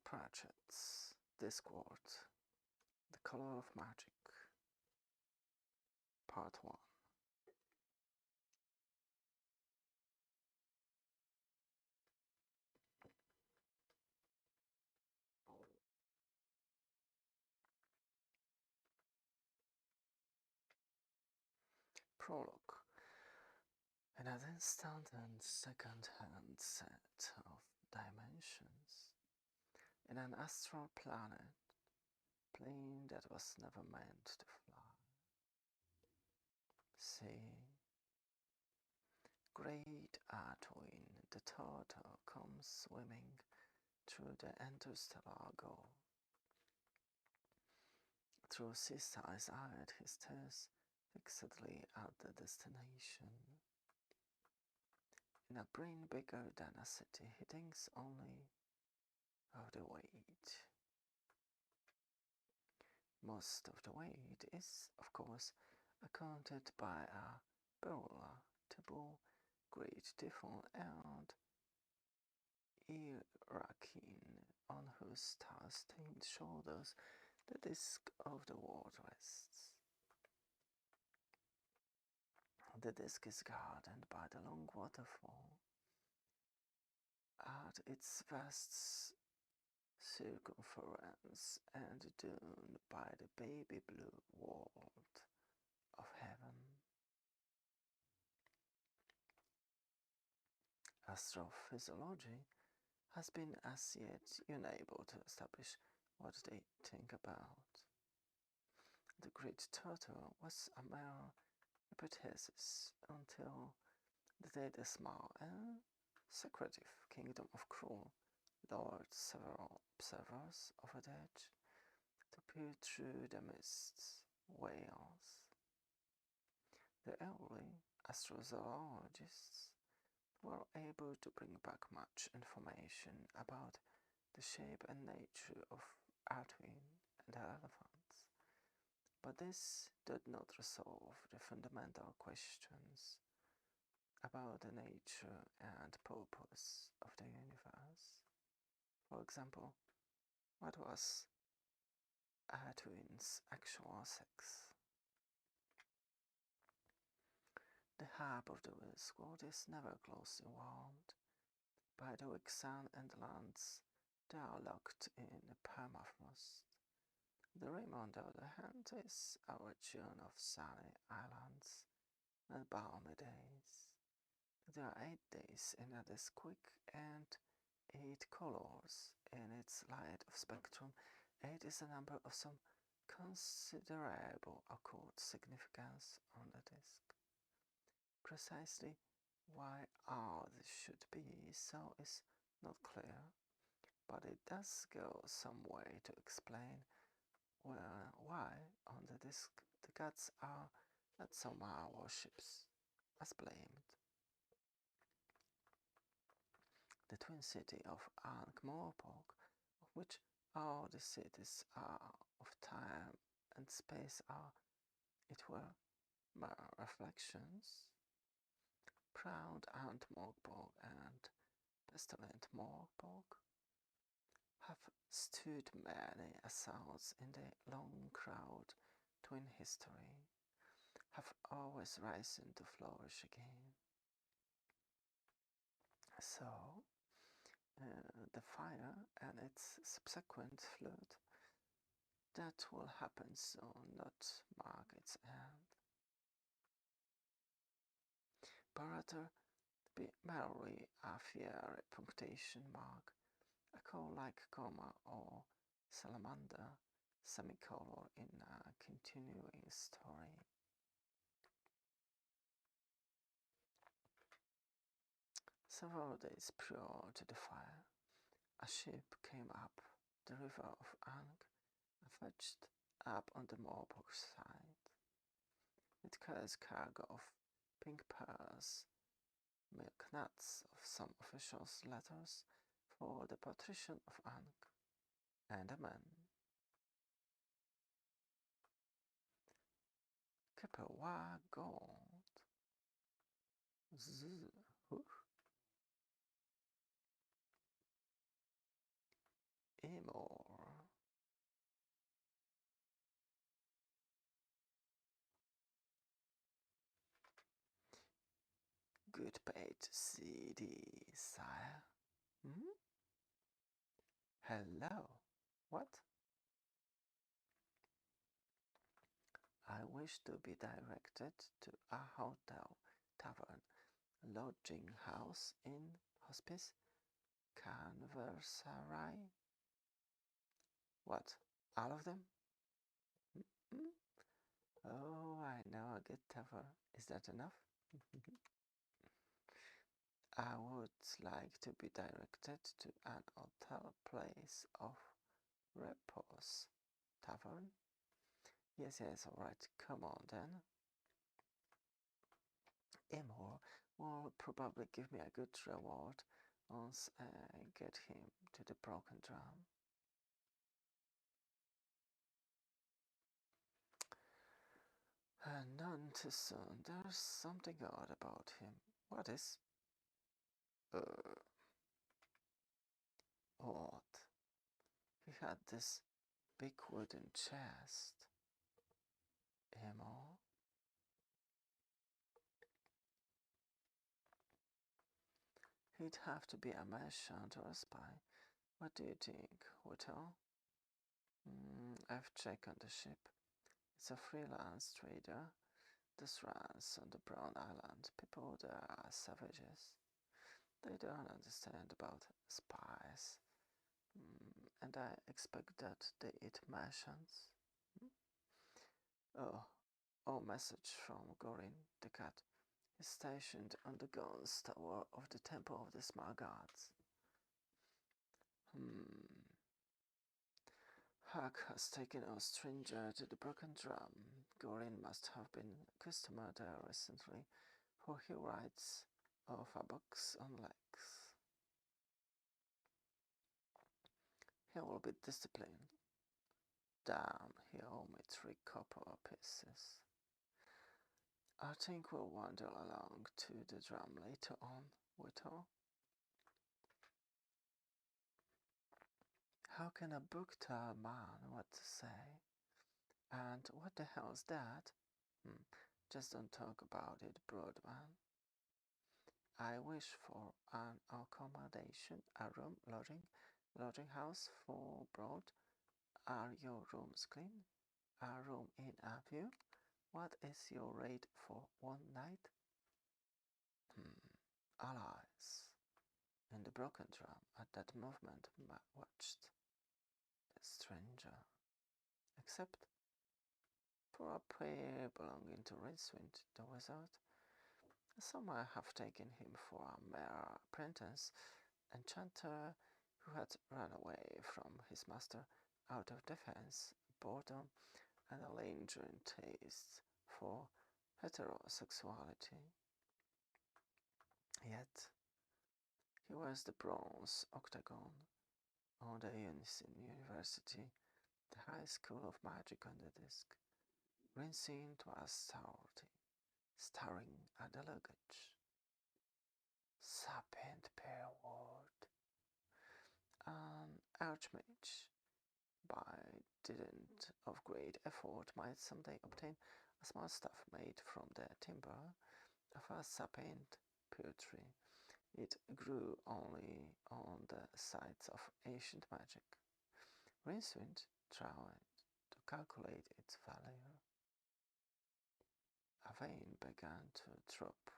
Pratchett's Discworld, The Color of Magic, Part 1. Prologue. In an instant and second-hand set of dimensions, in an astral planet, plane that was never meant to fly. See, great Artwin, the turtle, comes swimming through the interstellar gulf. Through his eyes, he stares fixedly at the destination. In a brain bigger than a city, he thinks only of the weight. Most of the weight is, of course, accounted by a Berula, Taboo, Great Typhon, and Irakin, on whose star-stained shoulders the disk of the world rests. The disk is guarded by the long waterfall at its vast circumference and doomed by the baby blue world of heaven. Astrophysiology has been as yet unable to establish what they think about. The great turtle was a mere hypothesis until the day the small and secretive kingdom of Krull lured several observers of the edge to peer through the mist's veils. The early astrozoologists were able to bring back much information about the shape and nature of Artwin and the elephants, but this did not resolve the fundamental questions about the nature and purpose of the universe. For example, what was Artwin's actual sex? The harp of the Discworld is never closely wound. By the weak sun and lands, they are locked in permafrost. The rim, on the other hand, is a region of sunny islands and balmy days. There are 8 days in a disk week and 8 colors in its light of spectrum. 8 is a number of some considerable occult significance on the disk. Precisely why all this should be so is not clear, but it does go some way to explain why on the disk the gods are not somehow worshipped as blamed. The twin city of Ankh-Morpork, of which all the cities are of time and space are, it were, mere reflections. Proud Ankh-Morpork and pestilent Morpork have stood many assaults in the long crowd twin history, have always risen to flourish again. So, the fire and its subsequent flood, that will happen soon, not mark its end. But rather be merely a fiery punctuation mark, a call-like comma or salamander semicolon in a continuing story. Several days prior to the fire, a ship came up the river of Ankh and fetched up on the Morpork side. It carries cargo of pink pearls, milk nuts of some officials' letters for the patrician of Ankh, and a man. Kipper gold. anymore. Good paid CD, sire. Hmm? Hello. What? I wish to be directed to a hotel, tavern, lodging house, inn, hospice, conversarai. What? All of them? Hmm? Oh, I know a good tavern. Is that enough? I would like to be directed to an hotel place of repose. Tavern? Yes, alright, come on then. Emor will probably give me a good reward once I get him to the broken drum. And none too soon. There's something odd about him. What is? Odd. He had this big wooden chest. Emor? He'd have to be a merchant or a spy. What do you think, Whittle? I've checked on the ship. It's a freelance trader. This runs on the Brown Island. People there are savages. They don't understand about spies. And I expect that they eat merchants. Oh, message from Gorin, the cat. He's stationed on the guns tower of the Temple of the Smart Gods. Huck has taken a stranger to the broken drum. Gorin must have been a customer there recently, for he writes of a box on legs. He will be disciplined. Damn, he owed me 3 copper pieces. I think we'll wander along to the drum later on, Whittle. How can a book tell a man what to say? And what the hell's that? Just don't talk about it, Broadman. I wish for an accommodation, a room, lodging house for Broad. Are your rooms clean? A room in a view? What is your rate for one night? Allies. In the broken drum, at that movement, watched the stranger. Except for a pair belonging to Rincewind, the wizard. Some have taken him for a mere apprentice, enchanter who had run away from his master out of defense, boredom, and a lingering taste for heterosexuality. Yet, he wears the bronze octagon on the Unison University, the high school of magic on the disc, rinsing was staring at the luggage. Sapient Pearward. An archmage, by dint of great effort, might someday obtain a small staff made from the timber of a sapient pear tree. It grew only on the sites of ancient magic. Rincewind tried to calculate its value. A vein began to drop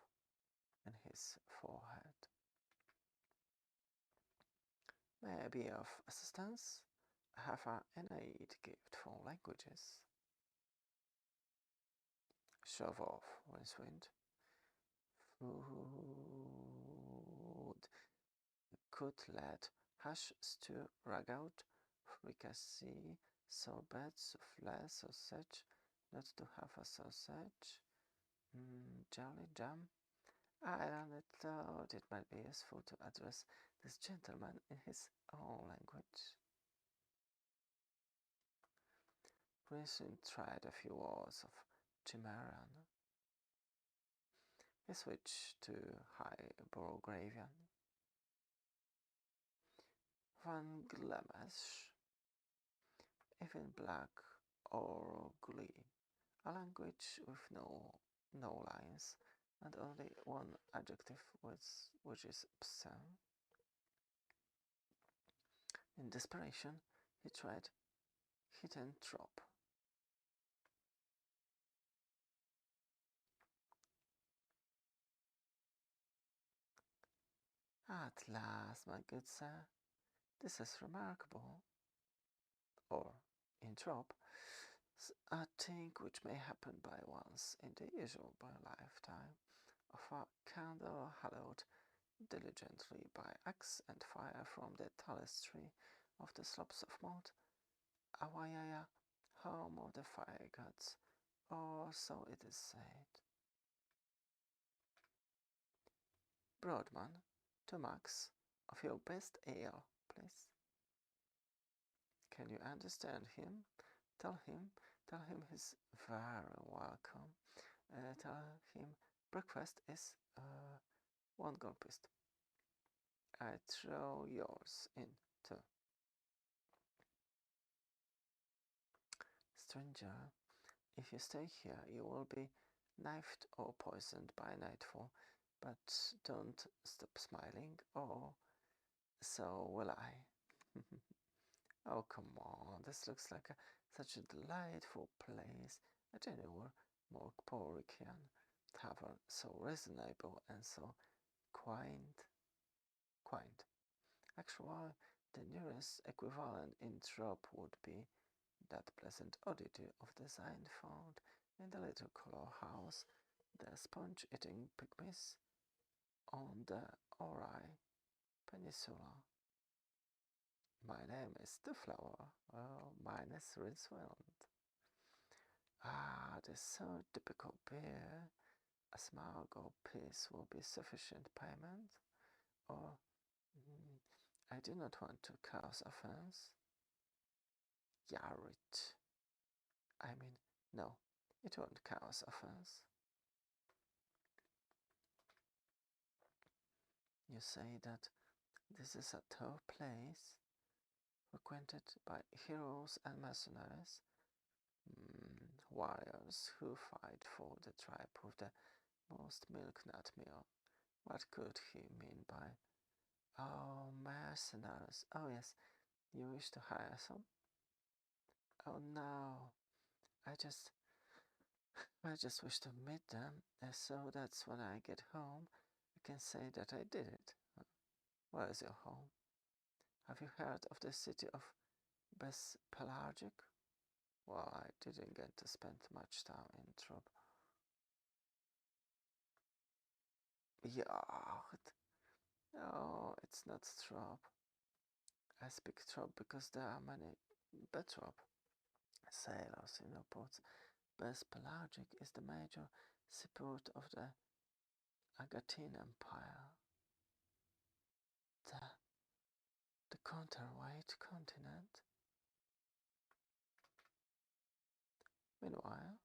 in his forehead. May I be of assistance? I have an innate gift for languages. Shove off, Rincewind. Food. Cutlet, hash, stew, ragout, fricassee, sorbet, soufflé, sausage, not to have a sausage, jelly, jam. I thought it might be useful to address this gentleman in his own language. Princeton tried a few words of Cimmerian. He switched to High Borogravian. Van Glemesh, even black or glee, a language with no lines and only one adjective which is obscene. In desperation, he tried hit and drop. At last, my good sir, this is remarkable. Or, in drop, a thing which may happen by once in the usual by lifetime of a candle hallowed diligently by axe and fire from the tallest tree of the slopes of Mount Awayaya, home of the fire gods, or so it is said. Broadman, 2 mugs of your best ale, please. Can you understand him? Tell him he's very welcome. Tell him breakfast is 1 gold piece. I throw yours in too. Stranger, if you stay here, you will be knifed or poisoned by nightfall, but don't stop smiling, or so will I. Oh, come on, this looks like such a delightful place. A genuine Morporican tavern, so reasonable and so quaint. Quaint. Actually, the nearest equivalent in Trop would be that pleasant oddity of design found in the little color house, the sponge-eating pygmies on the Ori Peninsula. My name is the flower. Oh, mine is Rincewind. Ah, this so typical beer. A small gold piece will be sufficient payment, or I do not want to cause offense. Yarit. I mean, no, it won't cause offense. You say that this is a tough place, frequented by heroes and mercenaries, warriors who fight for the tribe with the most milk nut meal. What could he mean by, oh, mercenaries? Oh, yes, you wish to hire some? Oh, no, I just wish to meet them, so that's when I get home, I can say that I did it. Where is your home? Have you heard of the city of Pelagic? Well, I didn't get to spend much time in Trop. Yeah, no, it's not Trop. I speak Trop because there are many Betrop sailors in the ports. Pelagic is the major seaport of the Agatine Empire. The counterweight continent. Meanwhile,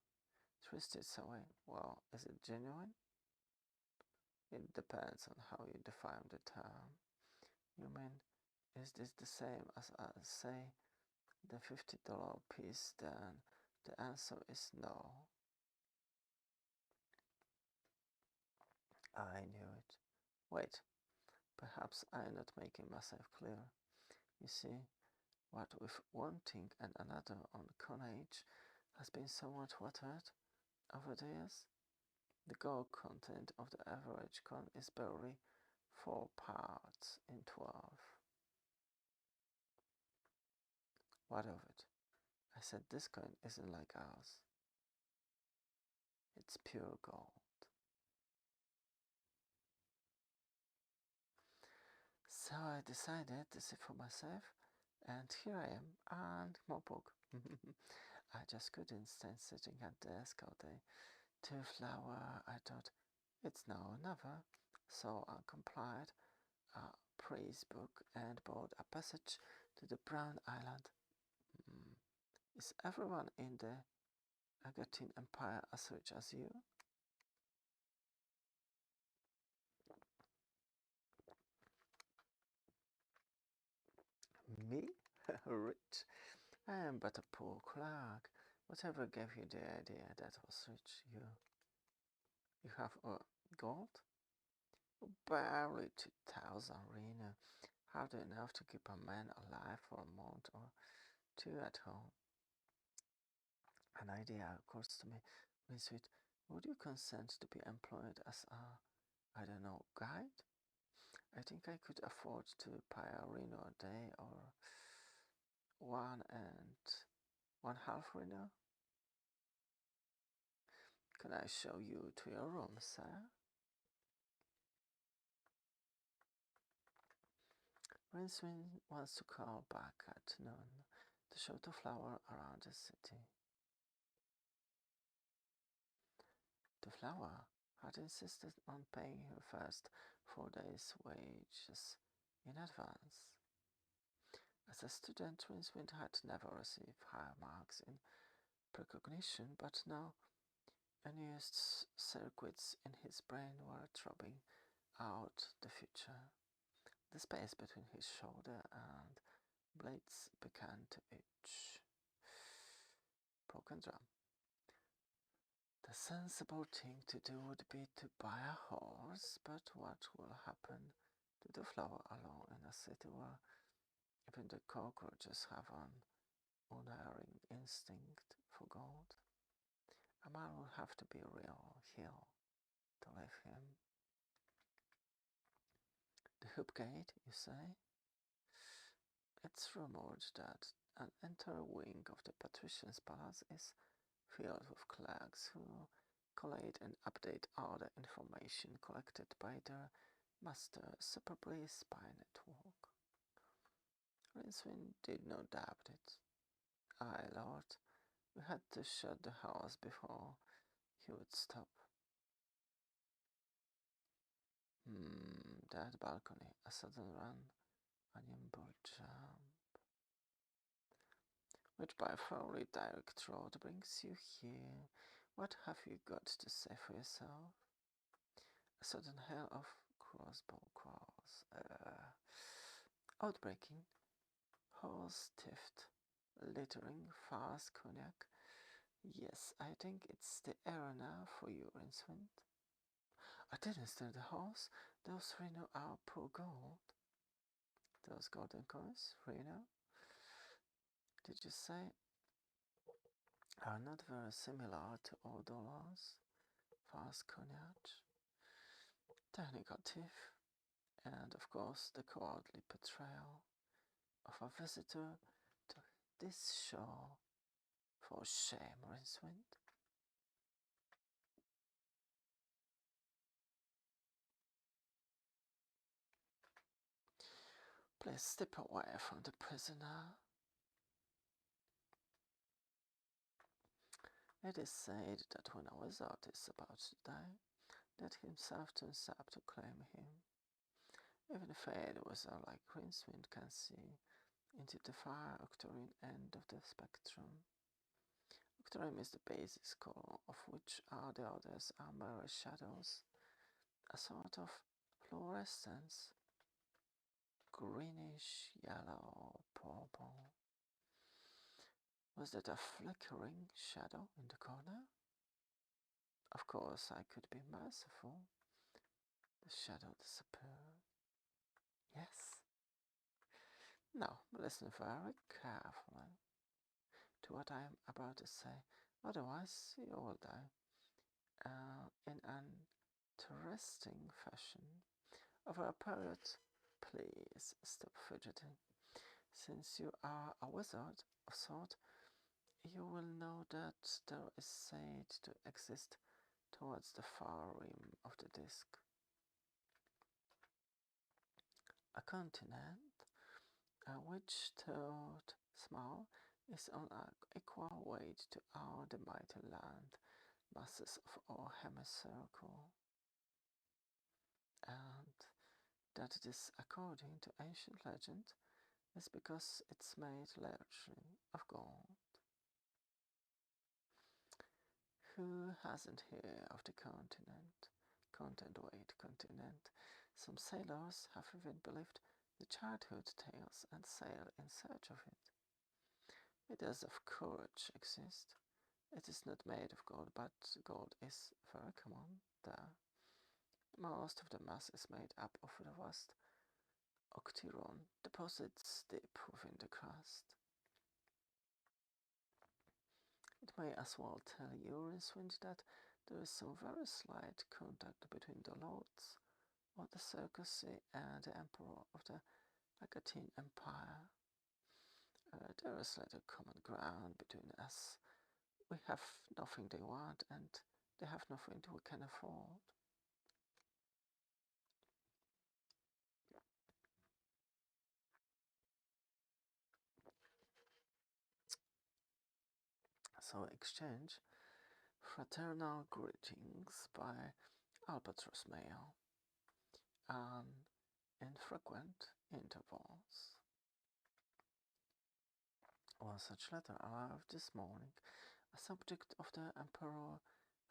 twisted away. Well, is it genuine? It depends on how you define the term. You mean, is this the same as I say the $50 piece? Then the answer is no. I knew it. Wait, perhaps I'm not making myself clear. You see, what with one thing and another on Connage has been somewhat watered over the years. The gold content of the average con is barely 4 parts in 12. What of it? I said this coin isn't like ours. It's pure gold. So I decided to see for myself, and here I am, and more book. I just couldn't stand sitting at desk all day. 2 flower, I thought, it's now or never, so I complied, a praise book, and bought a passage to the Brown Island. Is everyone in the Agatine Empire as rich as you? Me? Rich? I am but a poor clerk. Whatever gave you the idea that was rich, you have gold? Barely 2,000 rena, hardly enough to keep a man alive for a month or two at home. An idea occurs to me, Winsweet. Would you consent to be employed as a, I don't know, guide? I think I could afford to pay a reno a day or 1.5 reno. Can I show you to your room, sir? Rincewind wants to call back at noon to show the flower around the city. The flower had insisted on paying her first 4 days' wages in advance. As a student, Rincewind had never received higher marks in precognition, but now unused circuits in his brain were throbbing out the future. The space between his shoulder and blades began to itch. Broken drum. The sensible thing to do would be to buy a horse, but what will happen to the flower alone in a city where even the cockroaches have an unerring instinct for gold? A man will have to be real hill to leave him. The hoop gate, you say? It's rumored that an entire wing of the patrician's palace is filled with clerks who collate and update all the information collected by their master superbly spy network. Rincewind did not doubt it. Aye, Lord, we had to shut the house before he would stop. That balcony, a sudden run, a nimble jump. Which by thoroughly direct road brings you here. What have you got to say for yourself? A sudden hail of crossbow calls. Outbreaking, horse tift, littering, fast cognac. Yes, I think it's the era now for you, Rincewind. I didn't steal the horse. Those Reno are poor gold. Those golden coins, Reno, did you say, are not very similar to old dollars? Fast cognac, technical thief, and of course the cowardly betrayal of a visitor to this shore. For shame, Rincewind. Please step away from the prisoner. It is said that when a wizard is about to die, that himself turns up to claim him. Even a fade wizard like Rincewind can see into the far octarine end of the spectrum. Octarine is the basis color of which all the others are mere shadows, a sort of fluorescence, greenish, yellow, purple. Was that a flickering shadow in the corner? Of course, I could be merciful. The shadow disappeared. Yes. Now, listen very carefully to what I am about to say, otherwise you will die. In an interesting fashion. Over a period, please stop fidgeting. Since you are a wizard of sort, you will know that there is said to exist towards the far rim of the disk a continent which, though small, is on equal weight to all the mighty land masses of our hemicycle, and that it is, according to ancient legend, is because it's made largely of gold. Who hasn't heard of the continent? Continent. Some sailors have even believed the childhood tales and sailed in search of it. It does, of course, exist. It is not made of gold, but gold is very common there. Most of the mass is made up of the vast octiron deposits deep within the crust. It may as well tell you, Rincewind, that there is some very slight contact between the lords of the Circusy and the Emperor of the Agatine Empire. There is little common ground between us. We have nothing they want, and they have nothing we can afford. So exchange fraternal greetings by Albatross Mail and infrequent intervals. One such letter arrived this morning. A subject of the Emperor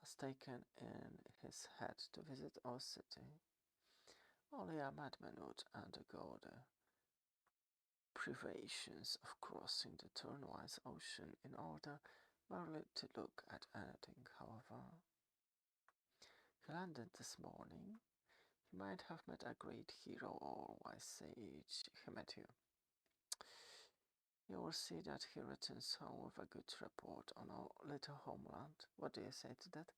has taken in his head to visit our city. Only a madman would undergo the privations of crossing the Turnwise Ocean in order merely to look at anything, however. He landed this morning. He might have met a great hero or wise sage. He met you. You will see that he returns home with a good report on our little homeland. What do you say to that?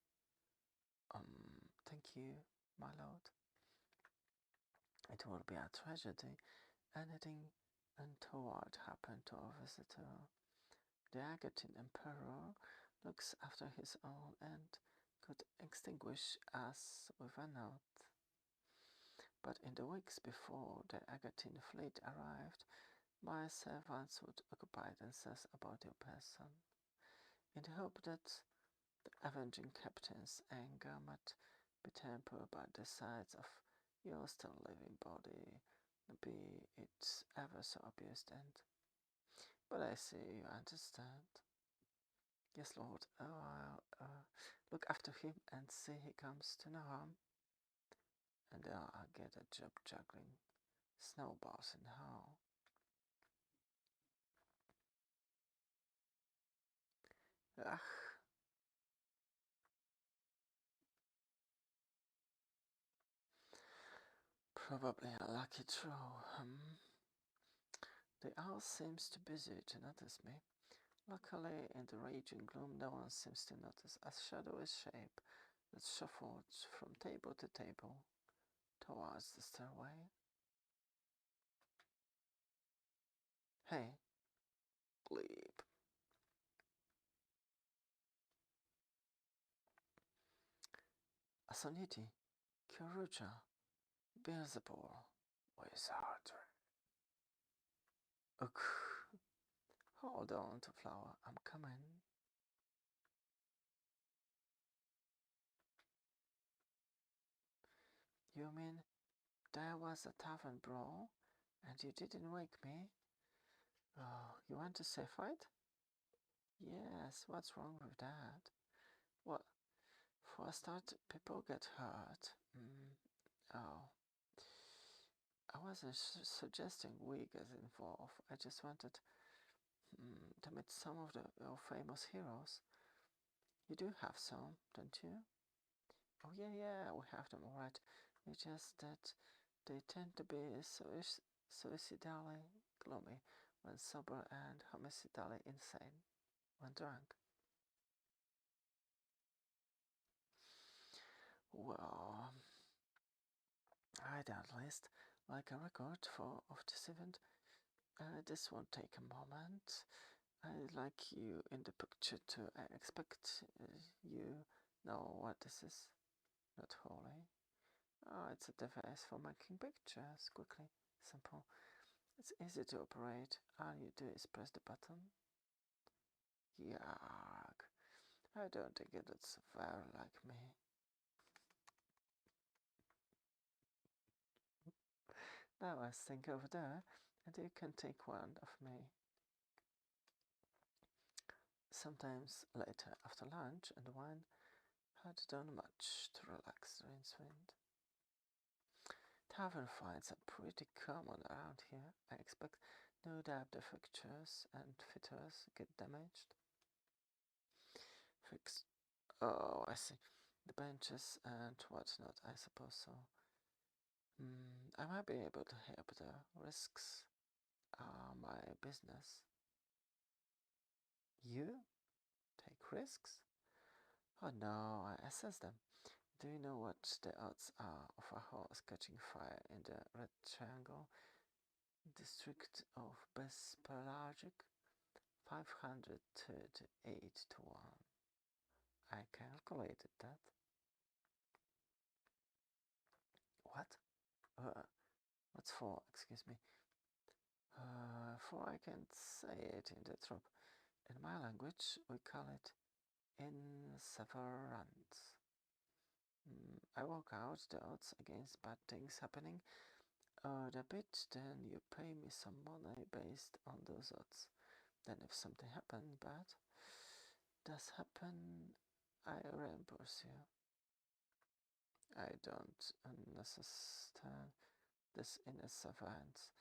Thank you, my lord. It will be a tragedy. Anything untoward happened to our visitor. The Agatine Emperor looks after his own and could extinguish us with a note. But in the weeks before the Agatine fleet arrived, my servants would occupy themselves about your person, in the hope that the avenging captain's anger might be tempered by the sight of your still living body, be it ever so abused and. But I see you understand. Yes, Lord, I'll look after him and see he comes to no harm. And I'll get a job juggling snowballs in hell. Ugh. Probably a lucky throw, The owl seems too busy to notice me. Luckily, in the raging gloom, no one seems to notice a shadowy shape that shuffled from table to table towards the stairway. Hey, bleep. Asaniti, Kyorucha, Beelzebul, Wizardry. Ugh. Hold on to flower, I'm coming. You mean there was a tavern brawl and you didn't wake me? Oh, you want to say fight? Yes, what's wrong with that? What? For a start, people get hurt. Oh. I wasn't suggesting we get involved. I just wanted to meet some of your famous heroes. You do have some, don't you? Oh yeah, we have them, alright. It's just that they tend to be suicidally gloomy when sober and homicidally insane when drunk. Well, I'd at least like a record of this event. This won't take a moment. I'd like you in the picture too. I expect you know what this is. Not wholly. Oh, it's a device for making pictures quickly. Simple. It's easy to operate. All you do is press the button. Yuck. I don't think it's very like me. Now I think over there, and you can take one of me. Sometimes later after lunch and wine had done much to relax Rincewind. Tavern fights are pretty common around here. I expect No doubt the fixtures and fitters get damaged. Fix. Oh, I see. The benches and whatnot, I suppose so. I might be able to help. The risks are my business. You take risks? Oh no, I assess them. Do you know what the odds are of a horse catching fire in the Red Triangle district of Bespelagic? 538 to 1. I calculated that. What? What's for? Excuse me. For I can't say it in the troop. In my language, we call it inseverance. I work out the odds against bad things happening. The bit, then you pay me some money based on those odds. Then if something bad does happen, I reimburse you. I don't understand this inseverance.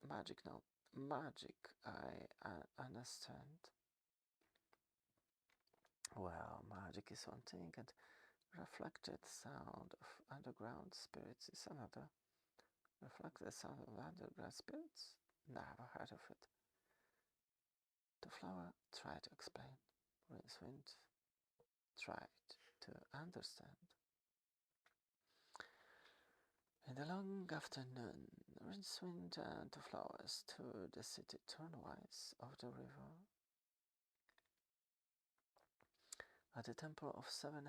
Magic, no. Magic, I understand. Well, magic is one thing, and reflected sound of underground spirits is another. Reflected sound of underground spirits? Never heard of it. The flower tried to explain. Rincewind tried to understand. In the long afternoon, Rincewind and the flowers to the city turnwise of the river. At the temple of 700,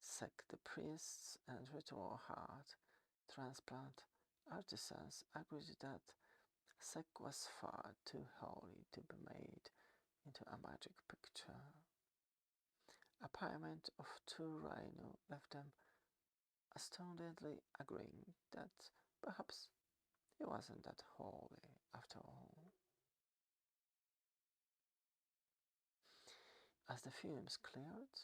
Sek the priests and ritual heart transplant artisans agreed that Sek was far too holy to be made into a magic picture. A payment of 2 rhino left them astoundedly agreeing that perhaps he wasn't that holy after all. As the fumes cleared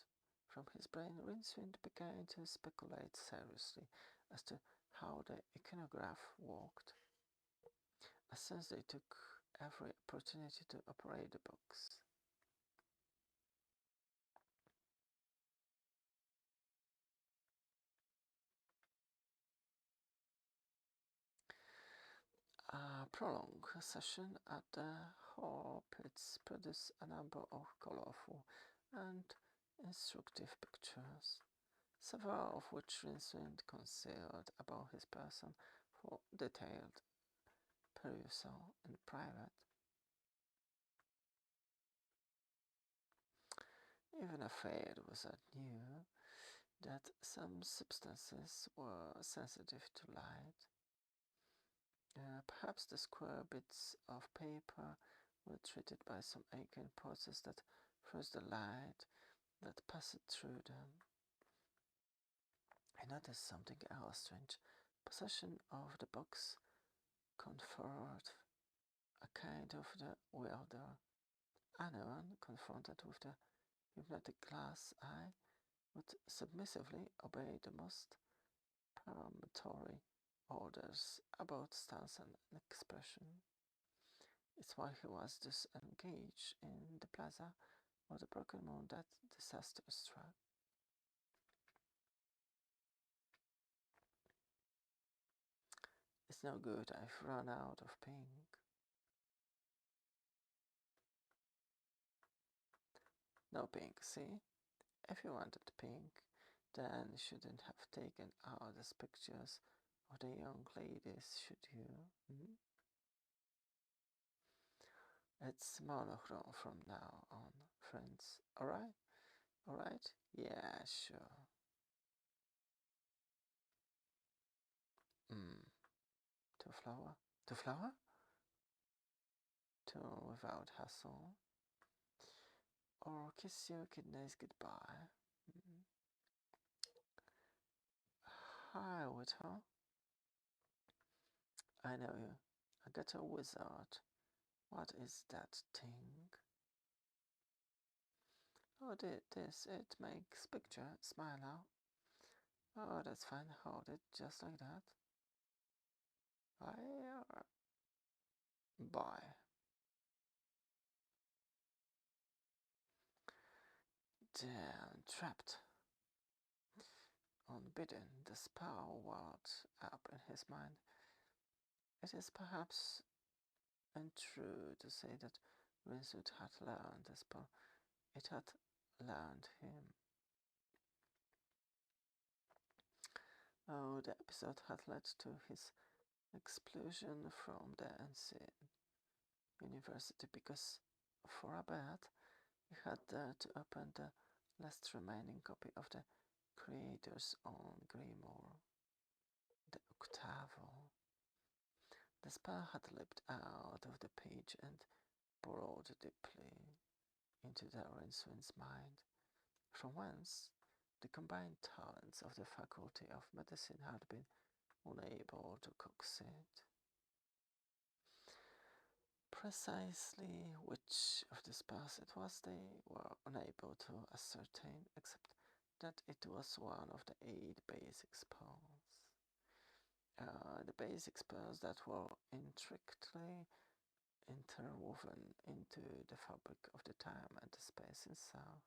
from his brain, Rincewind began to speculate seriously as to how the iconograph worked. As soon as they took every opportunity to operate the box. A prolonged session at the Hall Pits produced a number of colorful and instructive pictures, several of which Rincewind concealed about his person for detailed perusal in private. Even afraid was that knew that some substances were sensitive to light. Perhaps the square bits of paper were treated by some arcane process that froze the light that passed through them. I noticed something else strange. Possession of the box conferred a kind of the wielder. Anyone confronted with the hypnotic glass eye would submissively obey the most peremptory orders about stance and expression. It's why he was disengaged in the plaza of the Broken Moon that disaster struck. It's no good, I've run out of pink. No pink, see? If you wanted pink, then you shouldn't have taken out these pictures of the young ladies, should you? It's monochrome from now on, friends. Alright? Alright? Yeah, sure. To flower? To flower? To without hassle? Or kiss your kidneys goodbye? Hi, Whittle. I know you. I got a wizard. What is that thing? Oh, this, it makes picture smile out. Oh, that's fine. Hold it just like that. by. Then, trapped, unbidden, the spell welled up in his mind. It is perhaps untrue to say that Rincewood had learned the spell. It had learned him. Oh, the episode had led to his expulsion from the ancient university because, for a bet, he had dared to open the last remaining copy of the Creator's own grimoire, the Octavo. The spell had leaped out of the page and burrowed deeply into the Rincewind's mind, from whence the combined talents of the Faculty of Medicine had been unable to coax it. Precisely which of the spells it was they were unable to ascertain, except that it was one of the 8 basic spells. The basic spells that were intricately interwoven into the fabric of the time and the space itself.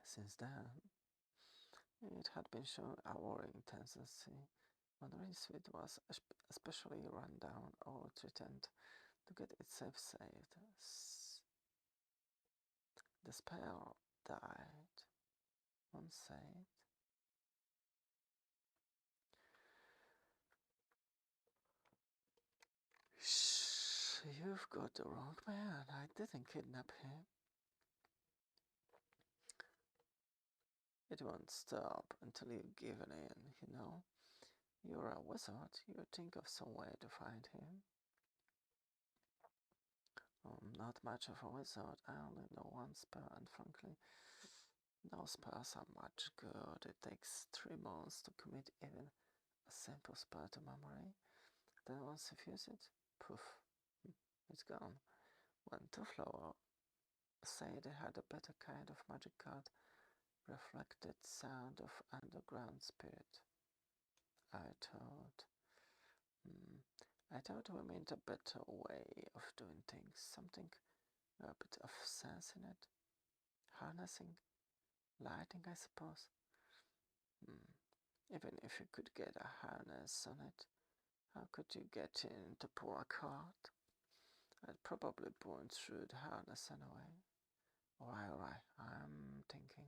Since then, it had been shown a worrying tendency when Rincewind was especially run down or threatened to get itself saved. The spell died, one said. Shh, you've got the wrong man. I didn't kidnap him. It won't stop until you've given in, you know. You're a wizard. You think of some way to find him. Not much of a wizard. I only know one spell, and frankly, no spells are much good. It takes 3 months to commit even a simple spell to memory. Then once you've used it, poof, it's gone. When Tuflo said they had a better kind of magic card, reflected sound of underground spirit, I thought. I thought we meant a better way of doing things, something with a bit of sense in it. Harnessing, lighting, I suppose. Even if you could get a harness on it, how could you get in to pull a card? I'd probably burn through the harness anyway. Alright, I'm thinking.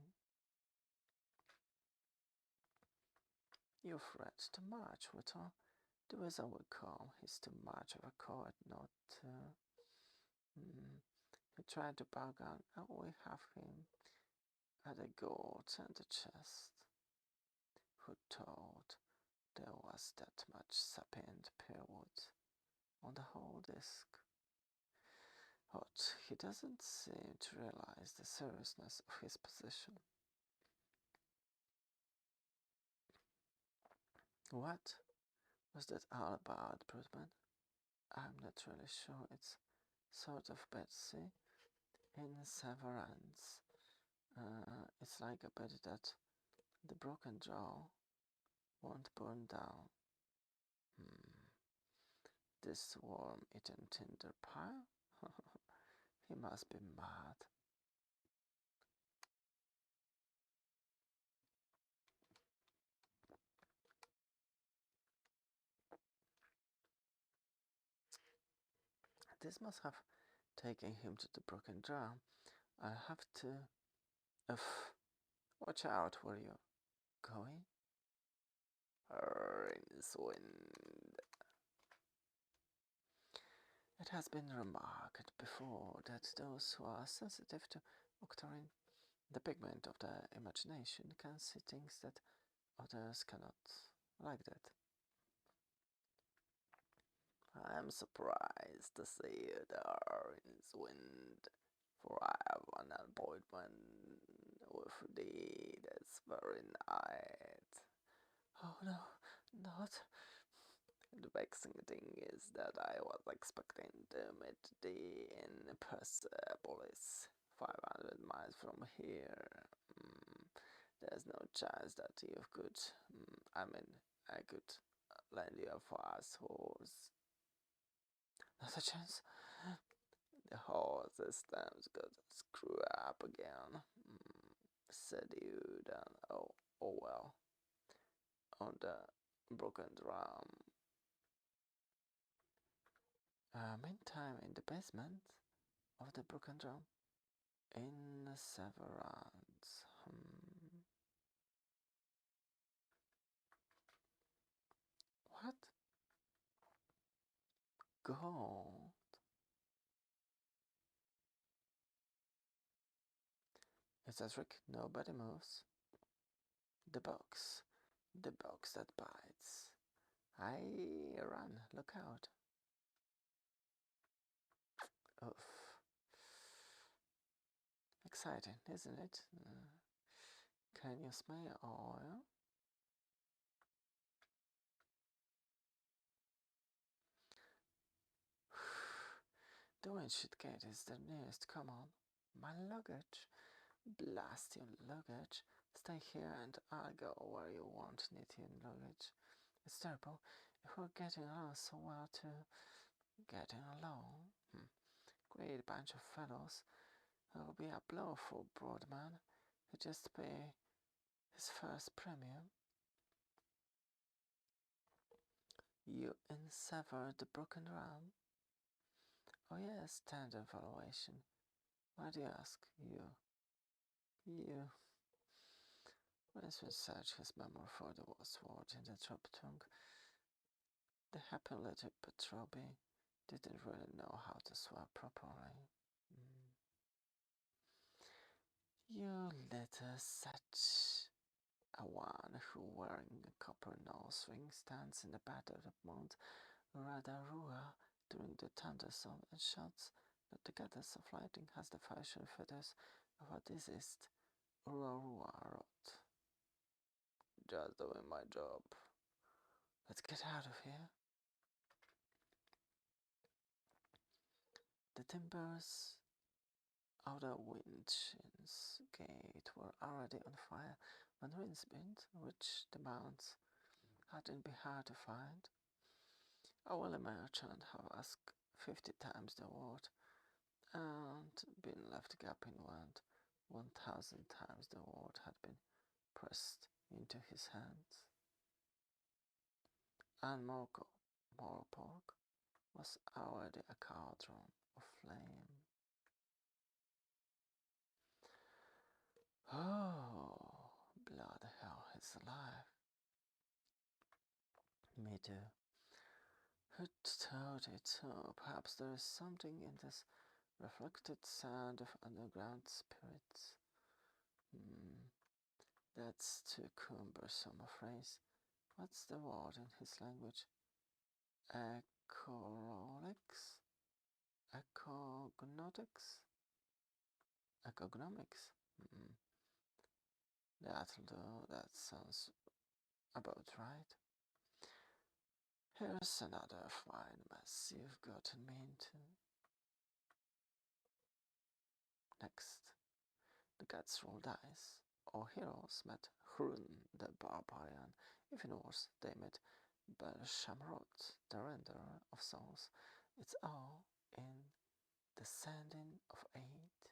You've read too much, Whittle. The wizard will call. He's too much of a coward not to. He tried to bargain, and we have him at a gourd and a chest. Who thought there was that much sapient pearwood on the whole disc? But he doesn't seem to realize the seriousness of his position. What was that all about, Broodman? I'm not really sure. It's sort of Betsy in Severance. It's like a bet that the broken jaw won't burn down. This worm-eaten tinder pile? He must be mad. This must have taken him to the broken jaw. I'll have to. Watch out where you're going. Rincewind. It has been remarked before that those who are sensitive to octarine, the pigment of the imagination, can see things that others cannot, like that. I am surprised to see you there, Rincewind, for I have an appointment with thee this very night. Oh no, not. The vexing thing is that I was expecting to meet thee in Persepolis, 500 miles from here. There's no chance that you could. I could lend you a fast horse. Not a chance. The horse this time's got to screw up again. Said you then. Oh well. On the broken drum. Meantime, in the basement of the broken drum, in Severance. What? Go. It's a trick. Nobody moves. The box. The box that bites. I run. Look out. Oof. Exciting, isn't it? Can you smell oil? The windshield gate is the nearest. Come on. My luggage. Blast your luggage. Stay here and I'll go where you won't need your luggage. It's terrible. If we're getting along so well too. Getting along. Great bunch of fellows. It'll be a blow for Broadman. He just pay his first premium. You sever the broken ram? Oh yes, standard valuation. Why do you ask? You. Winston searched his memory for the word in the drop tongue. The happy little Petrobi didn't really know how to swear properly. You little such a one who, wearing a copper nose ring, stands in the battle of Mount Radarua during the thunderstorm and shouts that the goddess of lightning has the fashion feathers of a deceased Urarua rod. Just doing my job. Let's get out of here. The timbers of the Winch's gate were already on fire when Rinsbind reached the mounts. Hadn't been hard to find. A willing merchant had asked 50 times the word and been left gaping when 1,000 times the word had been pressed into his hands. And more pork was already a cauldron of flame. Oh, bloody hell, he's alive. Me too. Who told it so? Perhaps there is something in this reflected sound of underground spirits. That's too cumbersome a phrase. What's the word in his language? Ecologics? Ecognotics? Ecognomics? That'll do. That sounds about right. Here's another fine mess you've gotten me into. Next, the gods roll dice. Our heroes met Hrun the barbarian. Even worse, they met Belshamrot, the renderer of souls. It's all in the sending of aid.